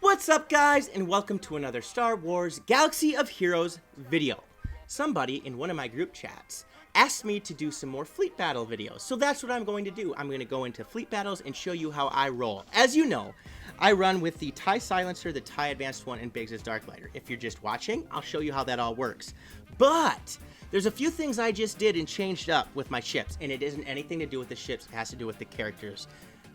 What's up, guys, and welcome to another Star Wars Galaxy of Heroes video. Somebody in one of my group chats asked me to do some more fleet battle videos, so that's what I'm going to do. I'm going to go into fleet battles and show you how I roll. As you know, I run with the TIE Silencer, the TIE Advanced One, and Biggs' Darklighter. If you're just watching, I'll show you how that all works. But there's a few things I just did and changed up with my ships, and it isn't anything to do with the ships. It has to do with the characters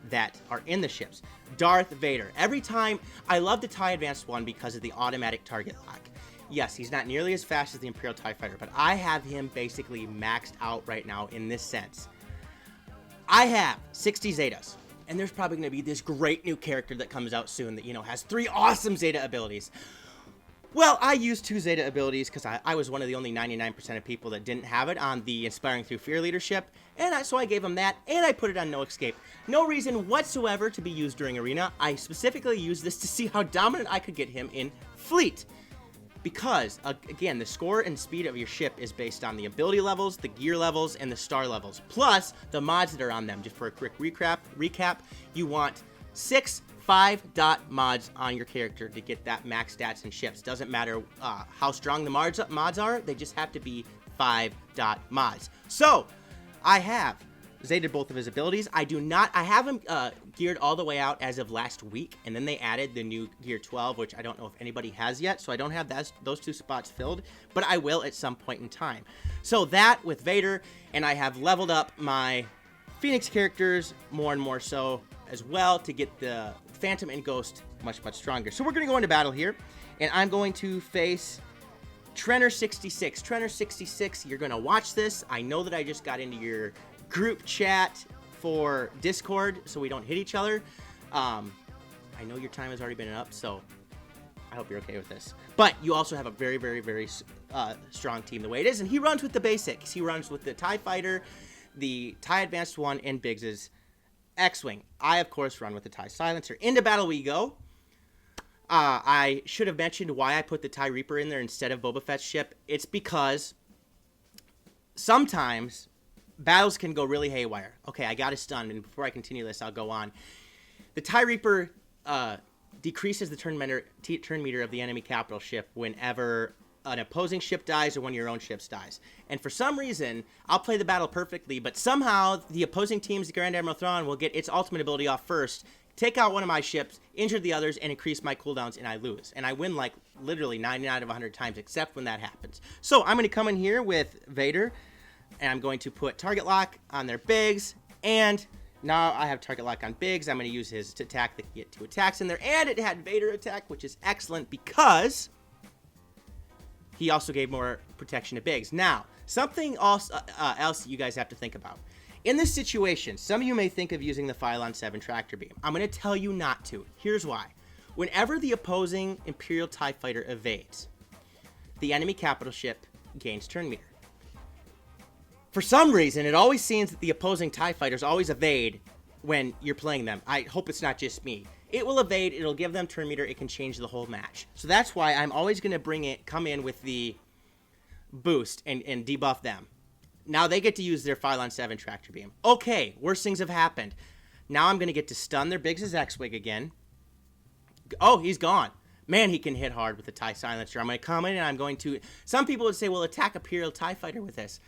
that are in the ships. Darth Vader. Every time, I love the TIE Advanced One because of the automatic target lock. Yes, he's not nearly as fast as the Imperial TIE Fighter, but I have him basically maxed out right now in this sense. I have 60 Zetas, and there's probably going to be this great new character that comes out soon that, has 3 awesome Zeta abilities. Well, I used 2 Zeta abilities because I was one of the only 99% of people that didn't have it on the Inspiring Through Fear leadership, and so I gave him that, and I put it on No Escape. No reason whatsoever to be used during Arena. I specifically used this to see how dominant I could get him in Fleet. Because, again, the score and speed of your ship is based on the ability levels, the gear levels, and the star levels, plus the mods that are on them. Just for a quick recap, you want 6 5-dot mods on your character to get that max stats and ships. Doesn't matter how strong the mods are, they just have to be 5-dot mods. So, I have Zeta both of his abilities. I have him geared all the way out as of last week, and then they added the new Gear 12, which I don't know if anybody has yet, so I don't have those 2 spots filled, but I will at some point in time. So that with Vader, and I have leveled up my Phoenix characters more and more so as well to get the Phantom and Ghost much stronger. So we're going to go into battle here, and I'm going to face Trenner 66. Trenner 66, you're going to watch this. I know that I just got into your group chat for Discord so we don't hit each other. I know your time has already been up, so I hope you're okay with this. But you also have a very strong team the way it is, and he runs with the basics. He runs with the TIE Fighter, the TIE Advanced One, and Biggs' X-Wing. I, of course, run with the TIE Silencer. Into battle we go. I should have mentioned why I put the TIE Reaper in there instead of Boba Fett's ship. It's because sometimes battles can go really haywire. Okay, I got a stun, and before I continue this, I'll go on. The TIE Reaper decreases the turn meter of the enemy capital ship whenever an opposing ship dies or one of your own ships dies. And for some reason, I'll play the battle perfectly, but somehow the opposing team's Grand Admiral Thrawn will get its ultimate ability off first, take out one of my ships, injure the others, and increase my cooldowns, and I lose. And I win like literally 99 out of 100 times, except when that happens. So I'm going to come in here with Vader, and I'm going to put target lock on their Biggs, and now I have target lock on Biggs. I'm going to use his to attack to get 2 attacks in there, and it had Vader attack, which is excellent because he also gave more protection to Biggs. Now, something else that you guys have to think about. In this situation, some of you may think of using the Phylon 7 tractor beam. I'm going to tell you not to. Here's why. Whenever the opposing Imperial TIE Fighter evades, the enemy capital ship gains turn meter. For some reason, it always seems that the opposing TIE Fighters always evade when you're playing them. I hope it's not just me. It will evade, it'll give them turn meter, it can change the whole match. So that's why I'm always going to come in with the boost and debuff them. Now they get to use their Phylon 7 tractor beam. Okay, worst things have happened. Now I'm going to get to stun their Biggs' X-Wing again. Oh, he's gone. Man, he can hit hard with the TIE Silencer. I'm going to come in and I'm going to... Some people would say, well, attack Imperial TIE Fighter with this.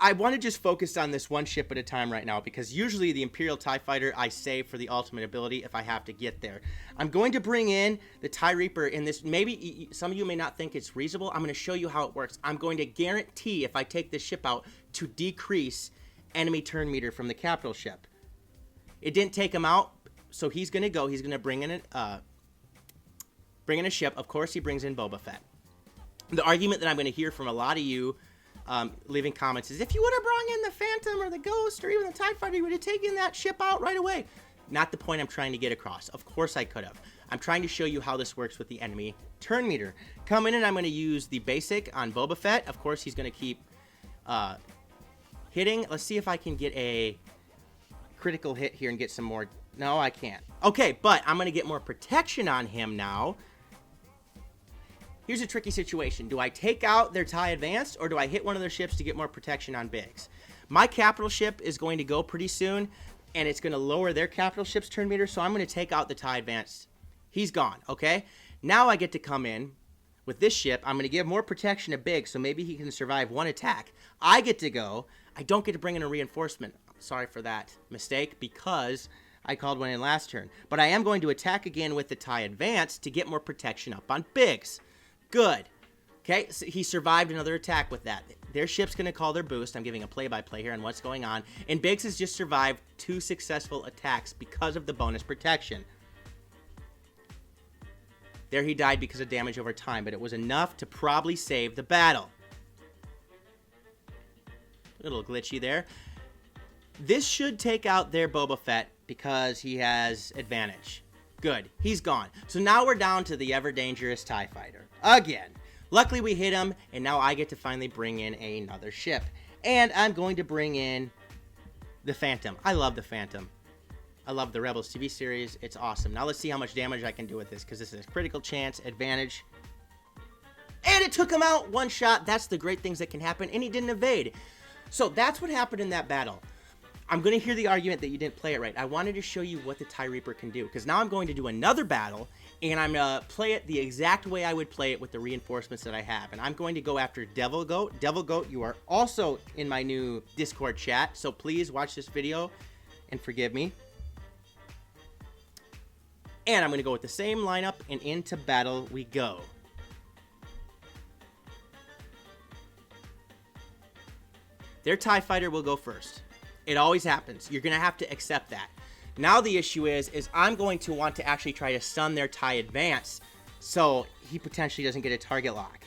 I want to just focus on this one ship at a time right now because usually the Imperial TIE Fighter I save for the ultimate ability if I have to get there. I'm going to bring in the TIE Reaper in this. Maybe some of you may not think it's reasonable. I'm going to show you how it works. I'm going to guarantee if I take this ship out to decrease enemy turn meter from the capital ship. It didn't take him out, so he's going to go. He's going to bring in a ship. Of course, he brings in Boba Fett. The argument that I'm going to hear from a lot of you leaving comments is, if you would have brought in the Phantom or the Ghost or even the TIE Fighter, you would have taken that ship out right away. Not the point I'm trying to get across. Of course I could have. I'm trying to show you how this works with the enemy turn meter. Come in and I'm going to use the basic on Boba Fett. Of course he's going to keep hitting. Let's see if I can get a critical hit here and get some more. No, I can't. Okay, but I'm going to get more protection on him now. Here's a tricky situation. Do I take out their TIE Advanced, or do I hit one of their ships to get more protection on Biggs? My capital ship is going to go pretty soon, and it's going to lower their capital ship's turn meter, so I'm going to take out the TIE Advanced He's gone, okay? Now I get to come in with this ship. I'm going to give more protection to Big, so maybe he can survive one attack. I get to go. I don't get to bring in a reinforcement. Sorry for that mistake, because I called one in last turn. But I am going to attack again with the TIE Advance to get more protection up on Biggs. Good. Okay, so he survived another attack with that. Their ship's going to call their boost. I'm giving a play-by-play here on what's going on. And Biggs has just survived 2 successful attacks because of the bonus protection. There he died because of damage over time, but it was enough to probably save the battle. A little glitchy there. This should take out their Boba Fett because he has advantage. Good. He's gone. So now we're down to the ever-dangerous TIE Fighter. Again. Luckily, we hit him, and now I get to finally bring in another ship. And I'm going to bring in the Phantom. I love the Phantom. I love the Rebels TV series. It's awesome. Now let's see how much damage I can do with this, because this is a critical chance, advantage. And it took him out. One shot. That's the great things that can happen, and he didn't evade. So that's what happened in that battle. I'm going to hear the argument that you didn't play it right. I wanted to show you what the TIE Reaper can do, because now I'm going to do another battle, and I'm going to play it the exact way I would play it with the reinforcements that I have. And I'm going to go after Devil Goat. Devil Goat, you are also in my new Discord chat, so please watch this video and forgive me. And I'm going to go with the same lineup, and into battle we go. Their TIE Fighter will go first. It always happens. You're going to have to accept that. Now the issue is I'm going to want to actually try to stun their TIE Advance so he potentially doesn't get a target lock.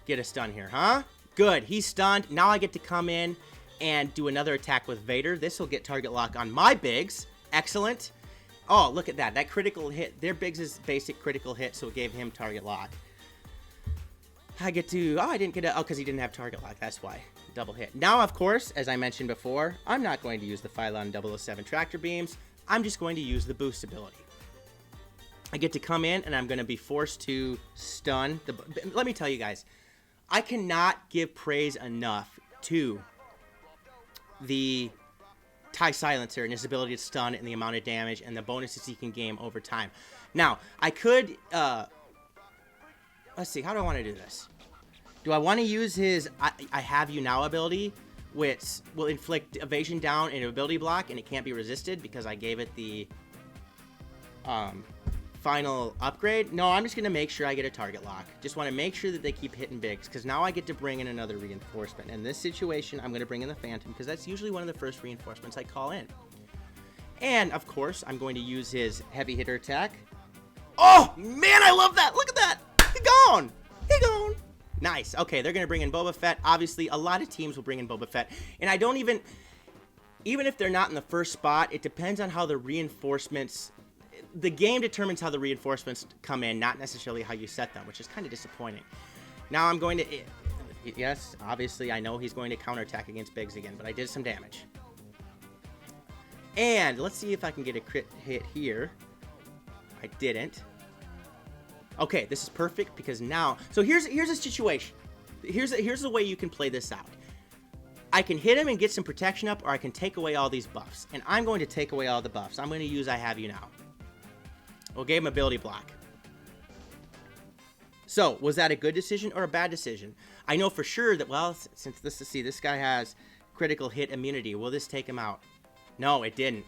Get a stun here, huh? Good. He's stunned. Now I get to come in and do another attack with Vader. This will get target lock on my Biggs. Excellent. Oh, look at that. That critical hit. Their Biggs is basic critical hit, so it gave him target lock. I get to... Oh, I didn't get a... Oh, because he didn't have target lock. That's why. Double hit. Now, of course, as I mentioned before, I'm not going to use the Phylon 007 tractor beams. I'm just going to use the boost ability. I get to come in, and I'm going to be forced to stun. Let me tell you guys, I cannot give praise enough to the TIE Silencer and his ability to stun and the amount of damage and the bonuses he can gain over time. Now, I could... let's see, how do I want to do this? Do I want to use his I Have You Now ability, which will inflict evasion down and ability block, and it can't be resisted because I gave it the final upgrade? No, I'm just going to make sure I get a target lock. Just want to make sure that they keep hitting Biggs, because now I get to bring in another reinforcement. In this situation, I'm going to bring in the Phantom, because that's usually one of the first reinforcements I call in. And, of course, I'm going to use his heavy hitter attack. Oh, man, I love that! Look at that! He gone! He gone! Nice. Okay, they're going to bring in Boba Fett. Obviously, a lot of teams will bring in Boba Fett. And I don't even if they're not in the first spot, it depends on how the reinforcements... The game determines how the reinforcements come in, not necessarily how you set them, which is kind of disappointing. Now I'm going to... Yes, obviously, I know he's going to counterattack against Biggs again, but I did some damage. And let's see if I can get a crit hit here. I didn't. Okay, this is perfect because now... So here's a situation. Here's the way you can play this out. I can hit him and get some protection up, or I can take away all these buffs. And I'm going to take away all the buffs. I'm going to use I Have You Now. We'll give him ability block. So, was that a good decision or a bad decision? I know for sure that, well, since this guy has critical hit immunity. Will this take him out? No, it didn't.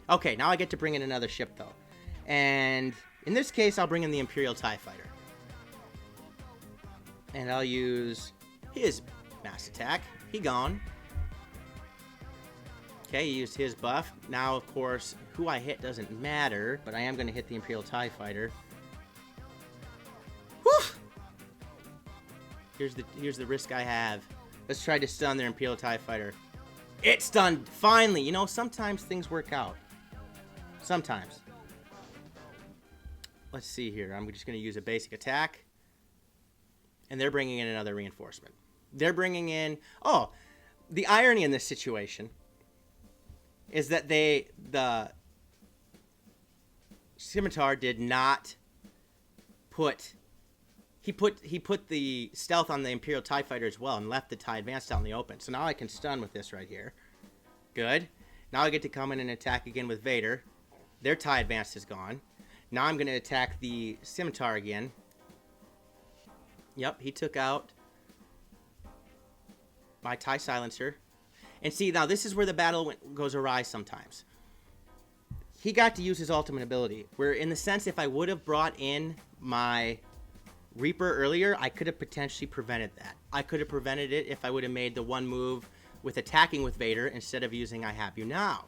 Okay, now I get to bring in another ship, though. And in this case, I'll bring in the Imperial TIE Fighter. And I'll use his mass attack. He gone. Okay, he used his buff. Now, of course, who I hit doesn't matter, but I am going to hit the Imperial TIE Fighter. Whew! Here's the risk I have. Let's try to stun their Imperial TIE Fighter. It stunned! Finally! You know, sometimes things work out. Sometimes. Let's see here. I'm just going to use a basic attack. And they're bringing in another reinforcement. They're bringing in... Oh! The irony in this situation is that the Scimitar did not put... He put the stealth on the Imperial TIE Fighter as well and left the TIE Advanced out in the open. So now I can stun with this right here. Good. Now I get to come in and attack again with Vader. Their TIE Advanced is gone. Now I'm going to attack the Scimitar again. Yep, he took out my TIE Silencer. And see, now this is where the battle goes awry sometimes. He got to use his ultimate ability, where in the sense if I would have brought in my Reaper earlier, I could have potentially prevented that. I could have prevented it if I would have made the one move with attacking with Vader instead of using I Have You Now.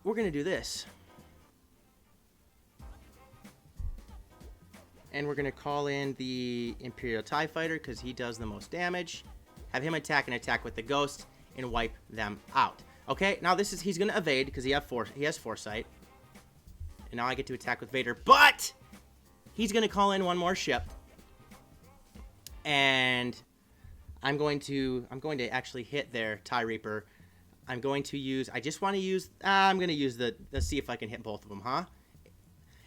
We're going to do this. And we're going to call in the Imperial TIE Fighter because he does the most damage. Have him attack and attack with the Ghost and wipe them out. Okay, now this is, he's going to evade because he has Foresight. And now I get to attack with Vader, but he's going to call in one more ship. And I'm going to actually hit their TIE Reaper. I'm going to use, I'm going to use let's see if I can hit both of them, huh?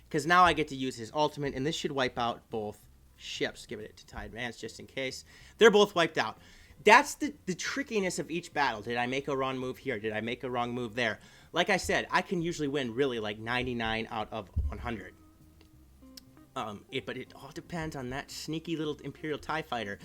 Because now I get to use his ultimate, and this should wipe out both ships. Give it to TIE Advanced just in case. They're both wiped out. That's the trickiness of each battle. Did I make a wrong move here? Did I make a wrong move there? Like I said, I can usually win really like 99 out of 100. But it all depends on that sneaky little Imperial TIE Fighter.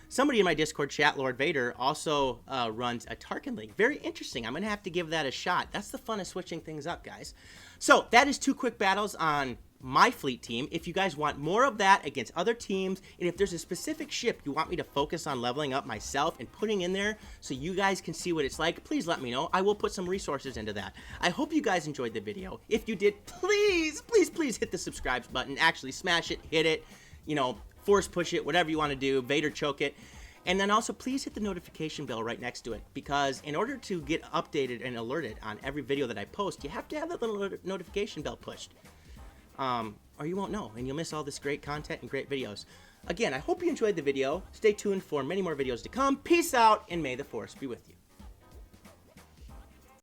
Somebody in my Discord chat, Lord Vader, also runs a Tarkin League. Very interesting. I'm going to have to give that a shot. That's the fun of switching things up, guys. So that is 2 quick battles on my fleet team. If you guys want more of that against other teams, and if there's a specific ship you want me to focus on leveling up myself and putting in there so you guys can see what it's like, please let me know. I will put some resources into that. I hope you guys enjoyed the video. If you did, please, please, please hit the subscribe button. Actually smash it, hit it, you know, force push it, whatever you want to do, Vader choke it. And then also please hit the notification bell right next to it, because in order to get updated and alerted on every video that I post, you have to have that little notification bell pushed. Or you won't know, and you'll miss all this great content and great videos. Again, I hope you enjoyed the video. Stay tuned for many more videos to come. Peace out, and may the Force be with you.